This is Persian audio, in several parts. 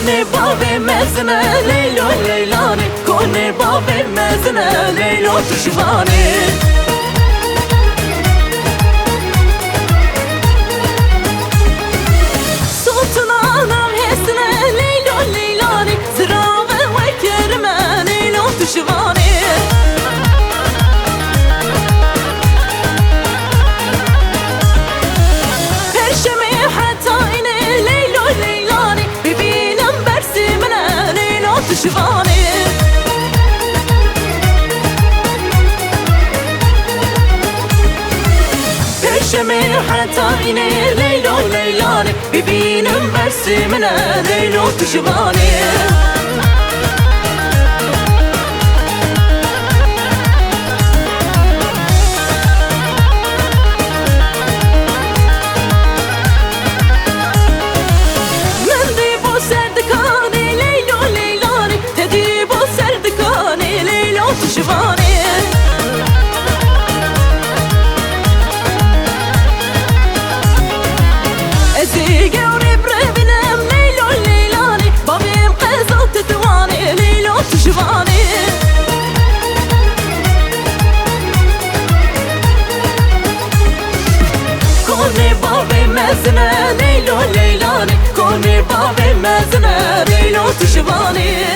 کنه باب مزنه لیلا لیلانه کنه باب مزنه لیلا تشوانه سلطانم هستنه لیلا لیلانه زراوه و کرمه لیلا تشوانه شوانه پرشمه حتی اینه لیلا لیلانه ببینم برسی منه لیلا تو شوانه کنه باب مزنه لیلا لیلانه کنه باب مزنه لیلا تشوانه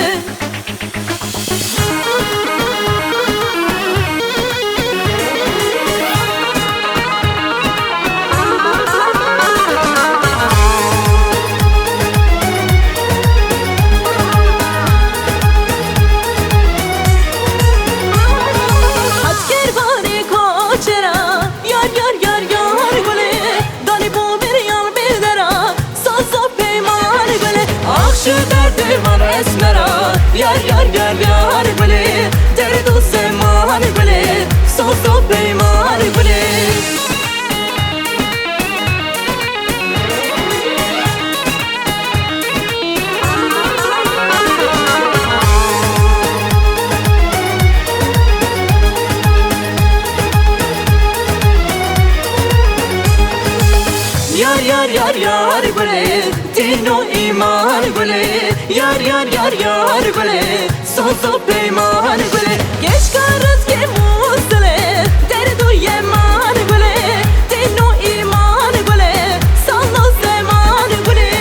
من اسمرا یار یار یار یار بله درد و سمان بله سوز و پیمان بله یار یار یار یار بله دین و ایمان بله یار یار یار یار بله سوز و پیمان بله گش کارت که موزله درد و یمان بله دین و ایمان بله سال و زمان بله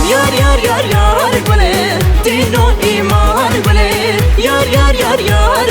یار یار یار یار بله دین و ایمان بله یار یار یار یار